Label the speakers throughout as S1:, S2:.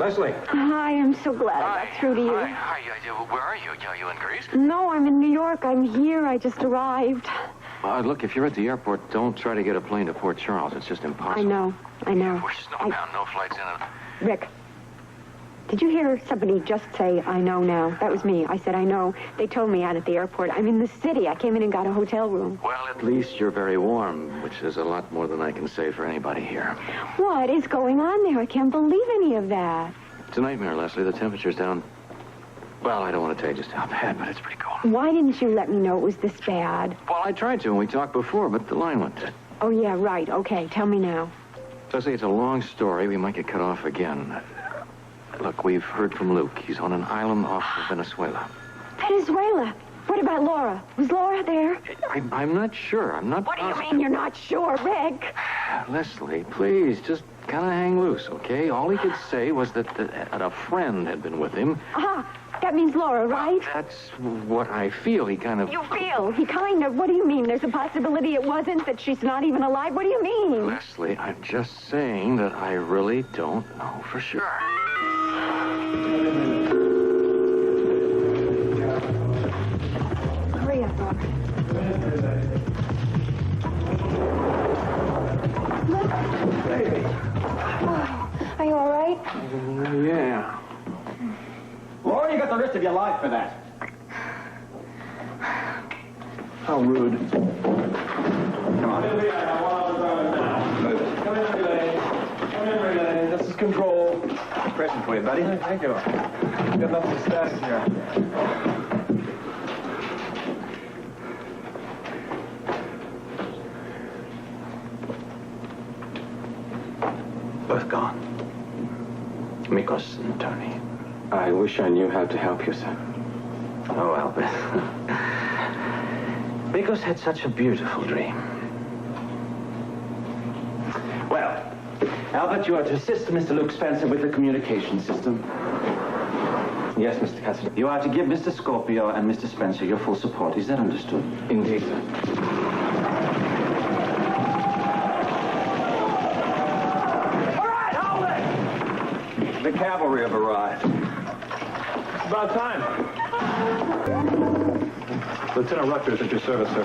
S1: Leslie.
S2: Hi, I'm so glad I got through to you.
S3: Hi. Where are you? Are you in Greece?
S2: No, I'm in New York. I'm here. I just arrived.
S3: Look, if you're at the airport, don't try to get a plane to Port Charles. It's just impossible.
S2: I know.
S3: We're snowbound, no flights in and...
S2: Rick, did you hear somebody just say, I know now? That was me. I said, I know. They told me out at the airport. I'm in the city. I came in and got a hotel room.
S3: Well, at least you're very warm, which is a lot more than I can say for anybody here.
S2: What is going on there? I can't believe any of that.
S3: It's a nightmare, Leslie. The temperature's down. Well, I don't want to tell you just how bad, but it's pretty cold.
S2: Why didn't you let me know it was this bad?
S3: Well, I tried to when we talked before, but the line went dead.
S2: Oh, yeah, right. Okay, tell me now.
S3: Leslie, it's a long story. We might get cut off again. Look, we've heard from Luke. He's on an island off of Venezuela.
S2: Venezuela? What about Laura? Was Laura there?
S3: I'm not sure. I'm not
S2: What
S3: positive.
S2: do you mean you're not sure, Rick?
S3: Leslie, please, just kind of hang loose, okay? All he could say was that a friend had been with him.
S2: That means Laura, right?
S3: That's what I feel. He kind of...
S2: You feel? He kind of... What do you mean? There's a possibility it wasn't, that she's not even alive? What do you mean?
S3: Leslie, I'm just saying that I really don't know for sure.
S2: Hurry up, Robert. Look.
S1: Baby.
S2: Oh, are you all right?
S1: Yeah. Laura, you got the rest of your life for that. How rude. Come on. Move it. Come in, Relay. Come in, Relay. This is control. Present for you, buddy. Thank you. Got lots of status here. Both gone. Mikos and Tony. I wish I knew how to help you, sir.
S4: Oh, Albert. Mikos had such a beautiful dream. Well, Albert, you are to assist Mr. Luke Spencer with the communication system.
S1: Yes, Mr. Cassadine.
S4: You are to give Mr. Scorpio and Mr. Spencer your full support. Is that understood?
S1: Indeed, sir.
S4: All right, hold it!
S1: The cavalry have arrived.
S5: It's about time. Lieutenant Rutgers at your service, sir.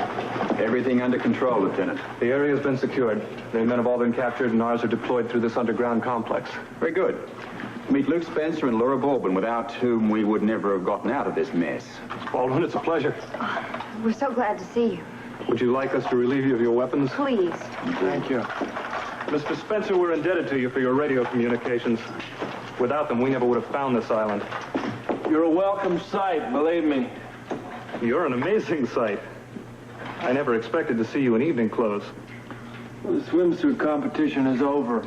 S1: Everything under control, Lieutenant.
S5: The area has been secured. Their men have all been captured, and ours are deployed through this underground complex.
S1: Very good. Meet Luke Spencer and Laura Baldwin, without whom we would never have gotten out of this mess.
S5: Baldwin, it's a pleasure.
S2: We're so glad to see you.
S5: Would you like us to relieve you of your weapons?
S2: Please.
S5: Thank you. Mr. Spencer, we're indebted to you for your radio communications. Without them, we never would have found this island.
S6: You're a welcome sight, believe me.
S5: You're an amazing sight. I never expected to see you in evening clothes.
S6: Well, the swimsuit competition is over.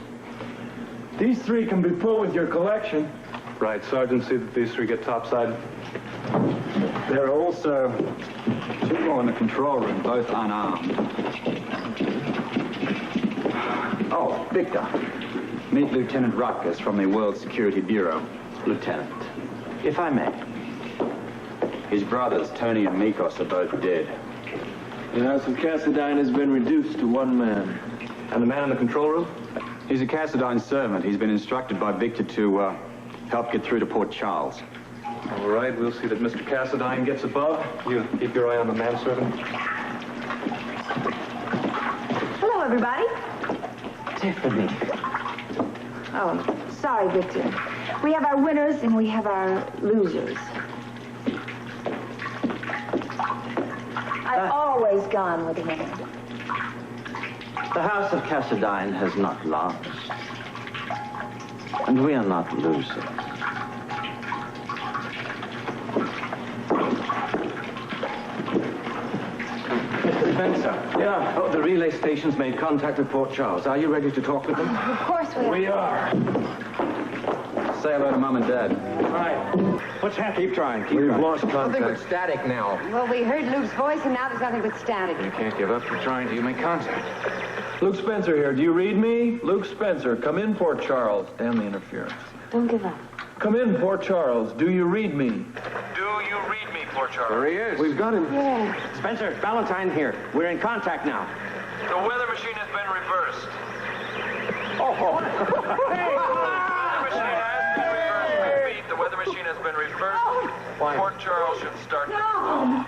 S6: These three can be put with your collection.
S5: Right, Sergeant, see that these three get topside.
S1: There are also two more in the control room, both unarmed. Oh, Victor. Meet Lieutenant Rutgers from the World Security Bureau.
S4: Lieutenant, if I may.
S1: His brothers, Tony and Mikos, are both dead.
S6: The House of Cassadine has been reduced to one man.
S5: And the man in the control room?
S1: He's a Cassadine servant. He's been instructed by Victor to help get through to Port Charles.
S5: All right, we'll see that Mr. Cassadine gets above. You keep your eye on the manservant.
S2: Hello, everybody.
S4: Tiffany.
S2: Oh, sorry, Victor. We have our winners and we have our losers. I've always gone with the winner.
S4: The House of Cassadine has not lost. And we are not losers.
S1: Mr. Spencer.
S6: Yeah.
S1: Oh, the relay station's made contact with Port Charles. Are you ready to talk with them?
S2: Of course we are.
S6: We are.
S1: Say hello to Mom and Dad.
S6: Right.
S1: What's happening? Keep trying.
S6: We've lost contact.
S1: Static now.
S2: Well, we heard Luke's voice, and now there's nothing but static.
S3: You can't give up. You're trying to. You make contact.
S6: Luke Spencer here. Do you read me? Luke Spencer. Come in, Port Charles. Damn the interference.
S2: Don't give up.
S6: Come in, Port Charles. Do you read me?
S3: Do you read me, Port Charles?
S1: There he is.
S6: We've got him.
S2: Yeah.
S4: Spencer, Valentine here. We're in contact now.
S3: The weather machine has been reversed.
S4: Oh.
S3: The weather machine has been reversed.
S1: Port Charles should start. No!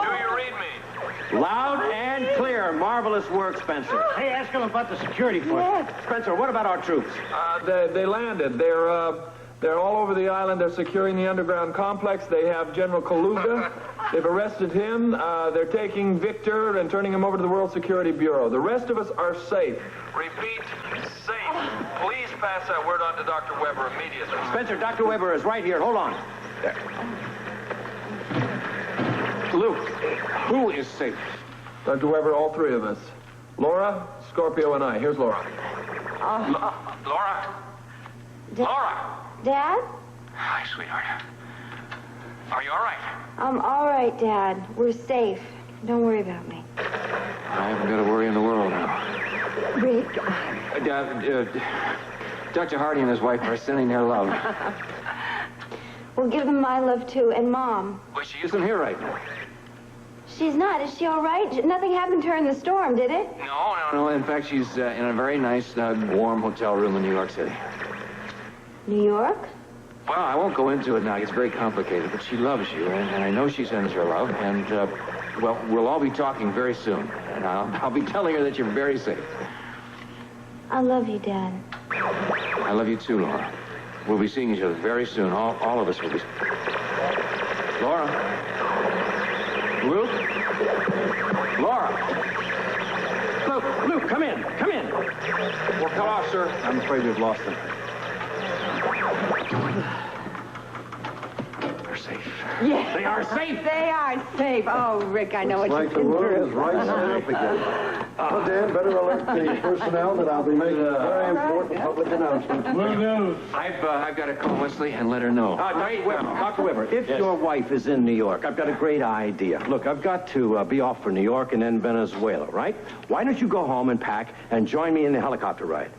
S1: Do you read me?
S4: Loud and clear. Marvelous work, Spencer.
S7: Hey, ask him about the security force.
S2: Yes.
S4: Spencer, what about our troops?
S6: They landed. They're all over the island. They're securing the underground complex. They have General Kaluga. They've arrested him. They're taking Victor and turning him over to the World Security Bureau. The rest of us are safe.
S1: Repeat, safe. Please pass that word on to Dr. Weber immediately.
S4: Spencer, Dr. Weber is right here. Hold on. There. Luke, who is safe?
S6: Dr. Weber, all three of us. Laura, Scorpio, and I. Here's Laura.
S1: Laura? Laura!
S2: Dad?
S3: Hi, sweetheart. Are you all right?
S2: I'm all right, Dad. We're safe. Don't worry about me.
S3: I haven't got a worry in the world now.
S2: Rick.
S3: Dr. Hardy and his wife are sending their love.
S2: Well, give them my love, too. And Mom.
S3: Well, she isn't here right now.
S2: She's not. Is she all right? Nothing happened to her in the storm, did it?
S3: No. In fact, she's in a very nice, warm hotel room in New York City.
S2: New York?
S3: Well, I won't go into it now. It's very complicated, but she loves you, and I know she sends her love, and, well, we'll all be talking very soon, and I'll be telling her that you're very safe.
S2: I love you, Dad.
S3: I love you too, Laura. We'll be seeing each other very soon. All of us will be. Laura? Luke? Laura?
S4: Luke, come in. Come in.
S3: We're cut off, sir.
S4: I'm afraid we've lost them.
S3: They're safe.
S2: Yes.
S4: They are safe.
S2: They are safe. Oh, Rick, I know what you've been through.
S8: right side up again. Well, Dan, better alert the personnel that I'll be making a very important public announcement.
S3: I've got to call Wesley and let her know.
S4: Dr. Weber, if your wife is in New York, I've got a great idea. Look, I've got to be off for New York and then Venezuela, right? Why don't you go home and pack and join me in the helicopter ride?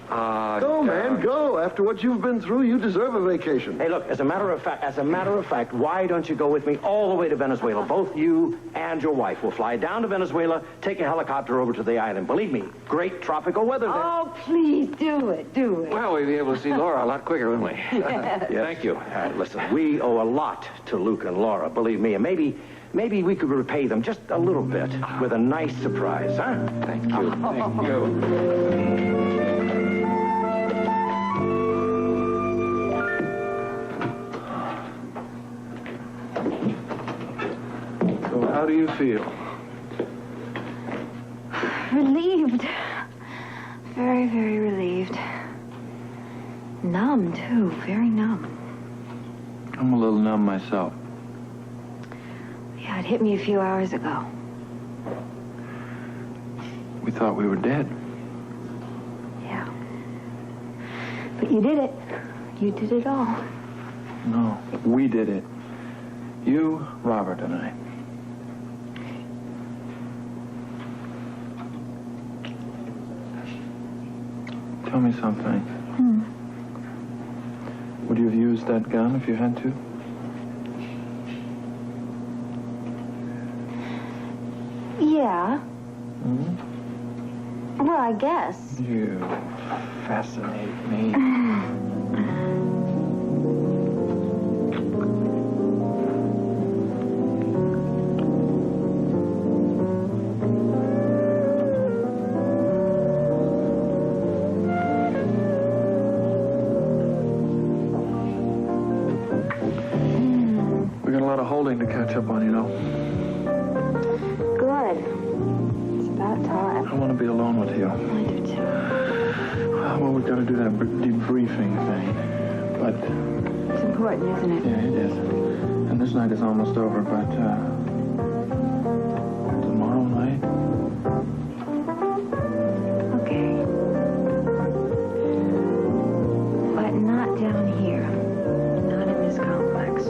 S8: Go, man, go. After what you've been through, you deserve a vacation.
S4: Hey, look, as a matter of fact, why don't you go with me all the way to Venezuela? Both you and your wife will fly down to Venezuela, take a helicopter over to the island. Believe me, great tropical weather there.
S2: Oh, please, do it. Do it.
S3: Well, we'll be able to see Laura a lot quicker, won't we?
S2: Yes.
S3: Thank you.
S4: Listen, we owe a lot to Luke and Laura, believe me, and maybe we could repay them just a little bit with a nice surprise, huh?
S3: Thank you. Thank you.
S6: How do you feel?
S2: Relieved. Very, very relieved. Numb, too. Very numb.
S6: I'm a little numb myself.
S2: Yeah, it hit me a few hours ago.
S6: We thought we were dead.
S2: Yeah. But you did it. You did it all.
S6: No, we did it. You, Robert, and I. Tell me something. Would you have used that gun if you had to?
S2: Yeah. Well, I guess.
S6: You fascinate me. We got a lot of holding to catch up on, you know.
S2: Good. It's about time.
S6: I want to be alone with you.
S2: I do, too.
S6: Well, we've got to do that debriefing thing. But,
S2: It's important, isn't it?
S6: yeah, it is. And this night is almost over, but, tomorrow night?
S2: Okay. But not down here. Not in this complex.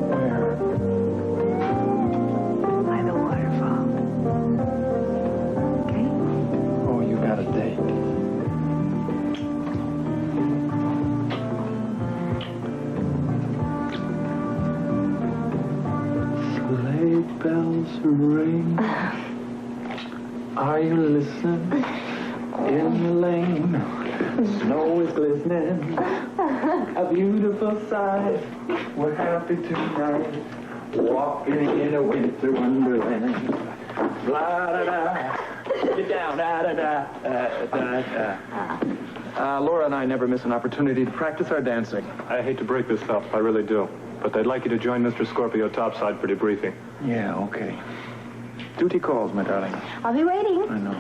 S6: Where?
S2: By the waterfall. Okay?
S6: Oh, you got a date. Sleigh bells ring. Are you listening? In the lane. The snow is glistening, a beautiful sight. We're happy tonight, walking in a winter wonderland. La da da, get down, da da da, da da. Laura and I never miss an opportunity to practice our dancing.
S5: I hate to break this up, I really do. But they'd like you to join Mr. Scorpio topside for debriefing.
S6: Yeah, okay. Duty calls, my darling.
S9: I'll be waiting.
S6: I know.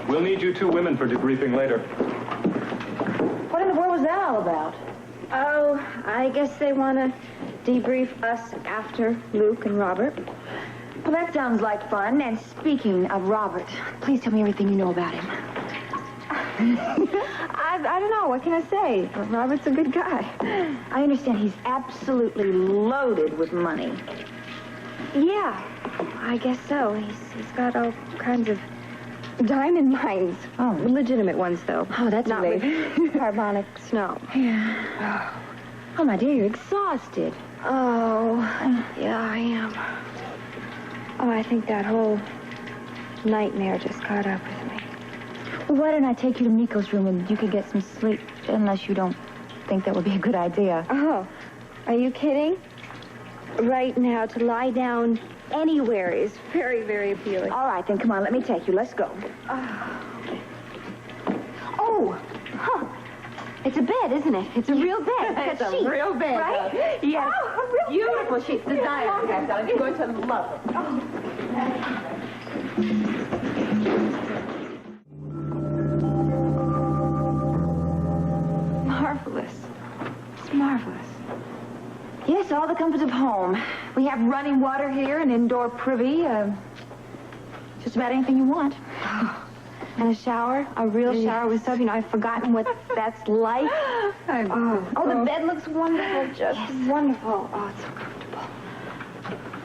S5: We'll need you two women for debriefing later.
S9: What in the world was that all about?
S2: Oh, I guess they want to debrief us after Luke and Robert.
S9: Well, that sounds like fun. And speaking of Robert, please tell me everything you know about him.
S2: I don't know. What can I say? Robert's a good guy.
S9: I understand he's absolutely loaded with money.
S2: Yeah, I guess so. He's got all kinds of diamond mines.
S9: Oh.
S2: Legitimate ones, though.
S9: Oh, that's
S2: not
S9: great.
S2: with carbonic snow.
S9: Yeah. Oh, my dear, you're exhausted.
S2: Oh, yeah, I am. Oh, I think that whole nightmare just caught up with me.
S9: Well, why don't I take you to Mikos' room and you could get some sleep, unless you don't think that would be a good idea.
S2: Oh, are you kidding? Right now, to lie down anywhere is very, very appealing.
S9: All right, then, come on, let me take you. Let's go. Oh, huh.
S2: It's a bed, isn't it? It's a real bed.
S9: It's
S2: got
S9: a
S2: sheets,
S9: real bed.
S2: right?
S9: Yes.
S2: Oh, a real
S9: Beautiful sheets. The diagram, darling. You're going to love it.
S2: Marvelous. It's marvelous.
S9: Yes, all the comforts of home. We have running water here, an indoor privy, just about anything you want.
S2: And a shower, a real shower with soap. You know, I've forgotten what that's like.
S9: The bed looks wonderful, just wonderful.
S2: Oh, it's so comfortable.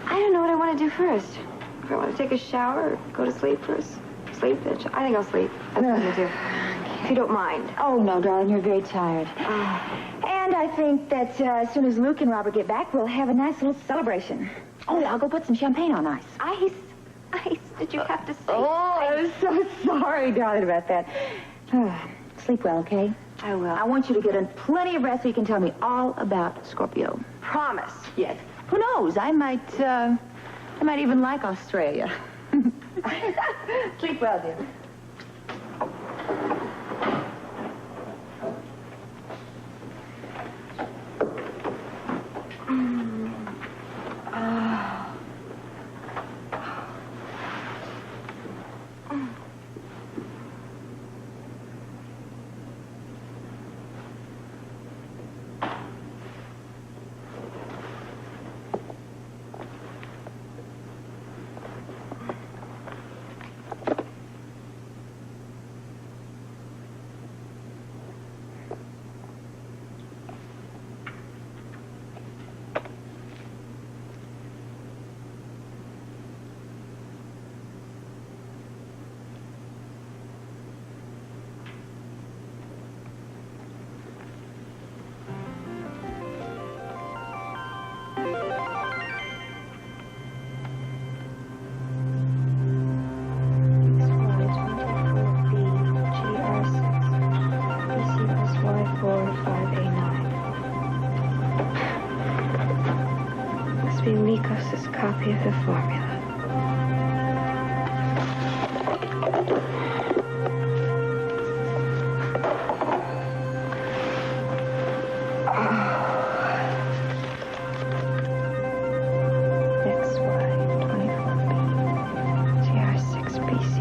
S2: I don't know what I want to do first. If I want to take a shower or go to sleep first. Sleep, bitch. I think I'll sleep. That's what I'm going to do. If you don't mind.
S9: Oh, no, darling, you're very tired. And I think that as soon as Luke and Robert get back, we'll have a nice little celebration. Oh, I'll go put some champagne on ice.
S2: Ice. Ice. Did you have to say?
S9: Oh, I'm so sorry, darling, about that. Sleep well, okay?
S2: I will.
S9: I want you to get in plenty of rest so you can tell me all about Scorpio.
S2: Promise.
S9: Yes. Who knows? I might even like Australia. Sleep well, dear.
S2: Must be Mikos' copy of the formula.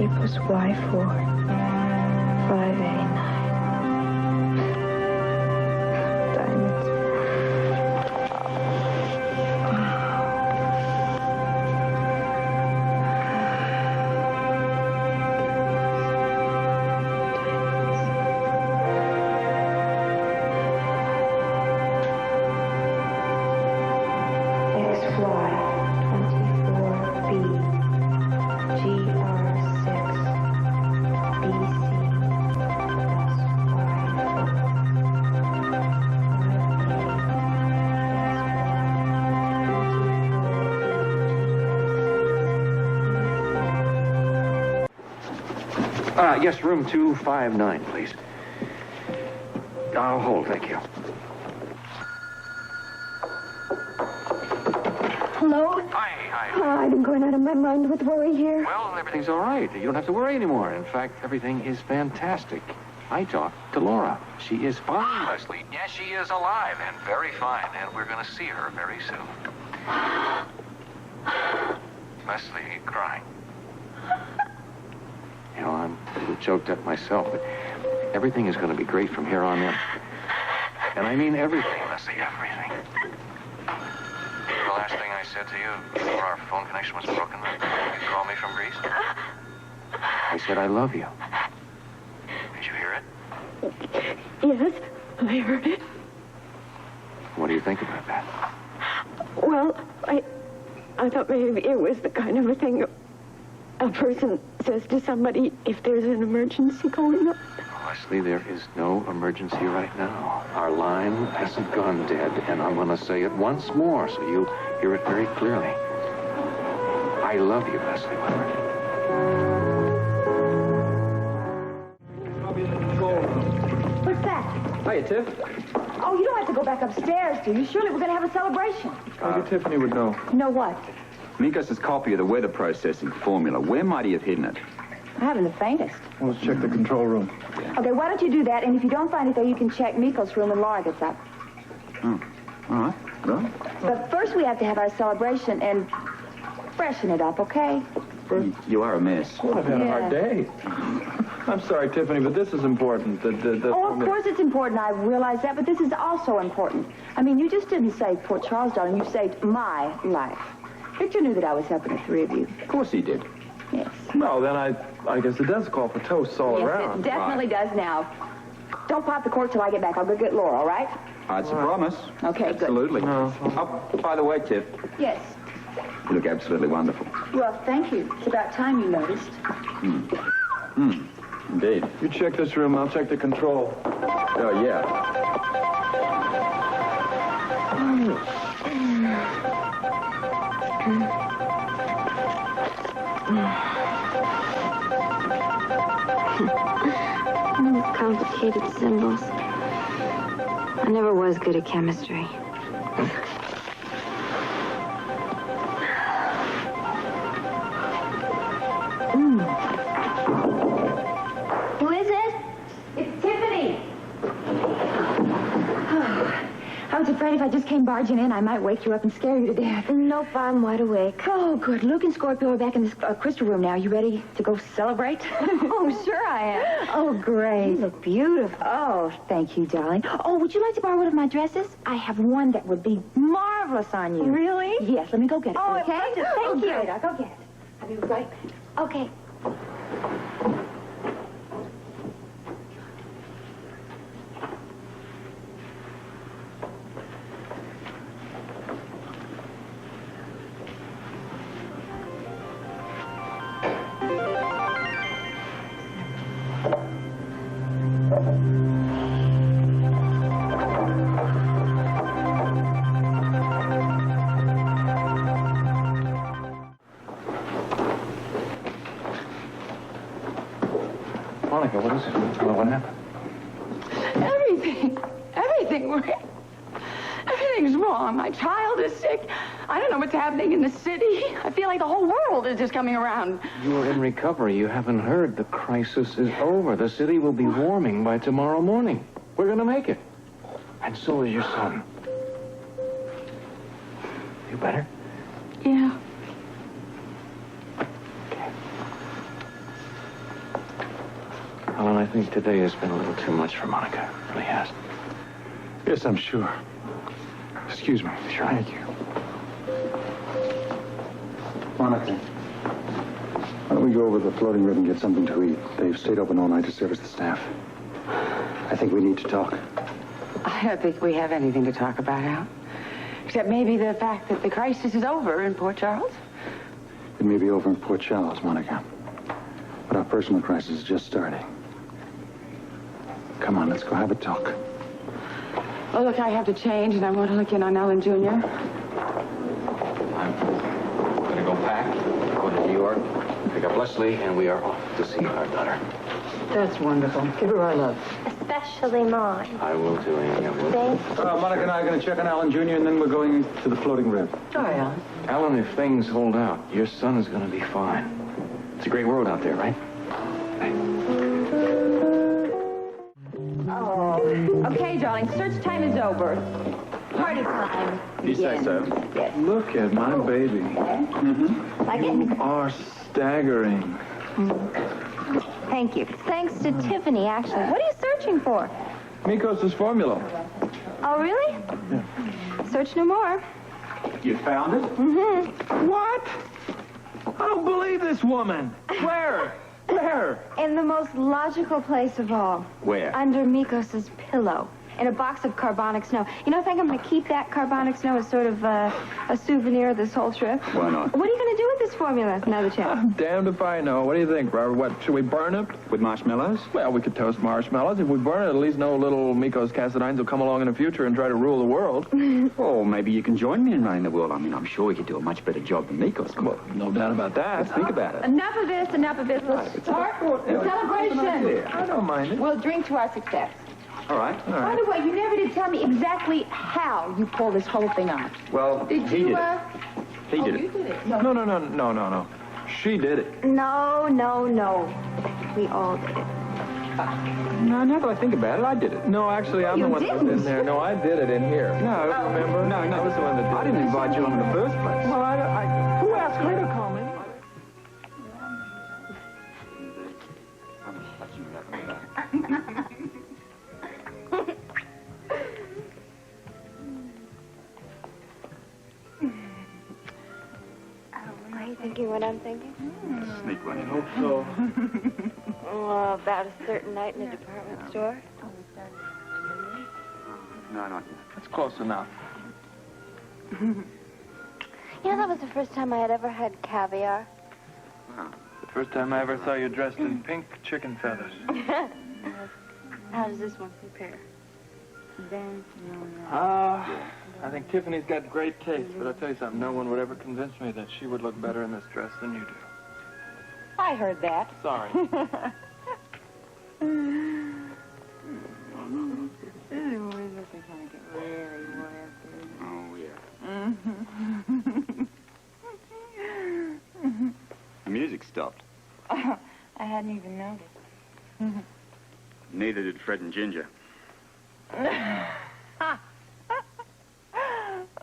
S2: Equals Y4, 5A9. Diamonds. XY, 24B, GR6.
S3: Yes, room 259, please. I'll hold, thank you.
S9: Hello?
S3: Hi.
S9: Oh, I've been going out of my mind with worry here.
S3: Well, everything's all right. You don't have to worry anymore. In fact, everything is fantastic. I talked to Laura. She is fine, Leslie. Yes, she is alive and very fine, and we're going to see her very soon. Leslie, are you crying? You know, I'm a little choked up myself, but everything is going to be great from here on in. And I mean everything, Leslie, everything. The last thing I said to you before our phone connection was broken, you called me from Greece? I said I love you. Did you hear it?
S9: Yes, I heard it.
S3: What do you think about that?
S9: Well, I thought maybe it was the kind of a thing a person says to somebody if there's an emergency going on.
S3: Leslie, there is no emergency right now. Our line hasn't gone dead, and I'm going to say it once more so you hear it very clearly. I love you, Leslie Leonard.
S9: What's that?
S6: Hiya, Tiff.
S9: Oh, you don't have to go back upstairs, do you? Surely we're going to have a celebration.
S6: Maybe Tiffany would know.
S9: Know what?
S1: Mikos' copy of the weather processing formula. Where might he have hidden it?
S9: I haven't the faintest.
S6: Well, let's check the control room.
S9: Okay, why don't you do that? And if you don't find it there, you can check Mikos' room when Laura gets up.
S1: Oh, all right. Well,
S9: But first we have to have our celebration and freshen it up, okay?
S1: you are a mess.
S6: Well, I've had a hard
S9: Yeah.
S6: day. I'm sorry, Tiffany, but this is important.
S9: Oh, of course it's important. I realize that, but this is also important. I mean, you just didn't save poor Charles, darling. You saved my life. Victor knew that I was helping the three of you.
S1: Of course he did.
S9: Yes.
S6: No, then I guess it does call for toasts all
S9: Yes,
S6: around.
S9: it definitely does now. Don't pop the cork till I get back. I'll go get Laura, all right?
S1: It's a promise.
S9: Okay, good.
S1: Absolutely.
S6: No.
S1: Oh, by the way, Tiff,
S9: Yes.
S1: you look absolutely wonderful.
S9: Well, thank you. It's about time you noticed.
S1: Indeed.
S6: You check this room, I'll check the control.
S1: Oh, yeah.
S2: Complicated symbols. I never was good at chemistry.
S9: Who is it? It's Tiffany. I was afraid if I just came barging in, I might wake you up and scare you to death.
S2: Nope, I'm wide awake.
S9: Oh, good. Luke and Scorpio are back in this crystal room now. You ready to go celebrate?
S2: Oh, sure I am.
S9: Oh, great.
S2: You look beautiful.
S9: Oh, thank you, darling. Oh, would you like to borrow one of my dresses? I have one that would be marvelous on you.
S2: Really?
S9: Yes, let me go get it,
S2: Oh,
S9: okay?
S2: thank you.
S9: Great, I'll go get it. I'll be right back.
S2: Okay.
S3: Monica, what is it? What happened?
S10: Everything's wrong. My child is sick. I don't know what's happening in the city. I feel like the whole world is just coming around.
S3: You're in recovery. You haven't heard. The crisis is over. The city will be warming by tomorrow morning. We're going to make it. And so is your son. You better?
S10: Yeah.
S3: Alan, I think today has been a little too much for Monica. It really has.
S8: Yes, I'm sure. Excuse me.
S3: Sure.
S8: Thank you. Monica, why don't we go over to the floating rib and get something to eat? They've stayed open all night to service the staff. I think we need to talk.
S10: I don't think we have anything to talk about, Al. Except maybe the fact that the crisis is over in Port Charles.
S8: It may be over in Port Charles, Monica. But our personal crisis is just starting. Come on, let's go have a talk.
S10: Oh, look, I have to change, and I want to look in on Ellen Jr.
S3: I'm going to go pack, go to New door, pick up Leslie, and we are off to see our daughter.
S10: That's wonderful. Give her our love.
S11: Especially mine.
S3: I will too, Amy. I will.
S11: Thanks.
S8: Monica and I are going to check on Alan Jr., and then we're going to the floating rib.
S10: All right, Alan.
S3: Alan, if things hold out, your son is going to be fine. It's a great world out there, right?
S9: Oh, okay, darling. Search time is over. Party time.
S8: You say so.
S9: Yes.
S6: Look at my baby.
S9: Like it?
S6: You are staggering.
S11: Thank you. Thanks to Tiffany, actually. What are you searching for?
S6: Mikos' formula.
S11: Oh, really?
S6: Yeah.
S2: Search no more.
S8: You found it?
S6: What? I don't believe this woman. Where? Where?
S2: In the most logical place of all.
S8: Where?
S2: Under Mikos's pillow. In a box of carbonic snow. You know, I think I'm going to keep that carbonic snow as sort of a souvenir of this whole trip.
S8: Why not?
S2: What are you going to do with this formula? Another chance.
S6: I'm damned if I know. What do you think, Robert? What, should we burn it?
S8: With marshmallows?
S6: Well, we could toast marshmallows. If we burn it, at least no little Mikos Cassadines will come along in the future and try to rule the world.
S8: Oh, maybe you can join me in running the world. I mean, I'm sure we could do a much better job than Mikos could.
S6: Well, no doubt about that.
S8: Let's think about it.
S9: Enough of this, enough of this. Let's start the celebration.
S6: I don't mind it.
S9: We'll drink to our success.
S8: All right.
S9: By the way, you never did tell me exactly how you pulled this whole thing off.
S8: Well,
S9: Did
S8: he
S9: you,
S8: did it. He did
S9: you
S8: it.
S9: did it.
S6: No. She did it.
S2: No. We all did it.
S8: No, now that I think about it, I did it.
S6: No, actually, I'm the one that was in there. No, I did it in here.
S8: No.
S6: Remember?
S8: No.
S6: I was the one that did
S8: I
S6: it.
S8: didn't invite you on in the first place.
S6: Well, who asked her to come in?
S2: Are you thinking what I'm thinking?
S8: Sneak one in.
S6: Hope so.
S2: Oh, about a certain night in a department store.
S8: No, not
S6: That's close enough.
S2: You know, that was the first time I had ever had caviar.
S6: The first time I ever saw you dressed in pink chicken feathers.
S2: How does this one compare?
S6: I think Tiffany's got great taste, but I'll tell you something, no one would ever convince me that she would look better in this dress than you do.
S9: I heard that.
S6: Sorry.
S8: Oh, yeah. The music stopped.
S9: I hadn't even noticed.
S8: Neither did Fred and Ginger.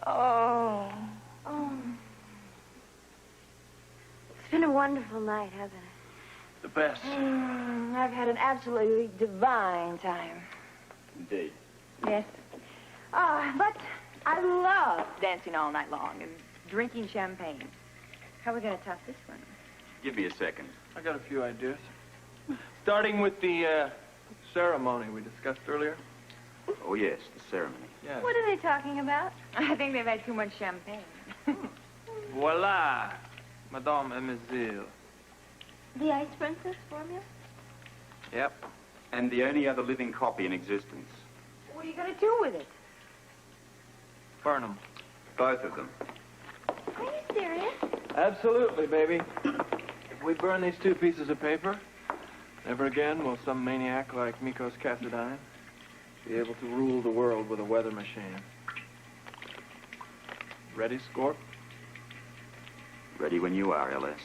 S2: Oh. It's been a wonderful night, hasn't it?
S6: The best.
S2: I've had an absolutely divine time.
S8: Indeed.
S9: Yes. But I love dancing all night long and drinking champagne. How are we going to top this one?
S8: Give me a second.
S6: I got a few ideas. Starting with the ceremony we discussed earlier.
S8: Oh, yes, the ceremony.
S6: Yes.
S2: What are they talking about?
S9: I think they've had too much champagne.
S6: Voila, Madame et Monsieur.
S2: The Ice Princess formula?
S6: Yep.
S8: And the only other living copy in existence.
S9: What are you going to do with it?
S6: Burn 'em.
S8: Both of them.
S2: Are you serious?
S6: Absolutely, baby. If we burn these two pieces of paper, never again will some maniac like Mikos Cassadine be able to rule the world with a weather machine. Ready, Scorp?
S8: Ready when you are, LS.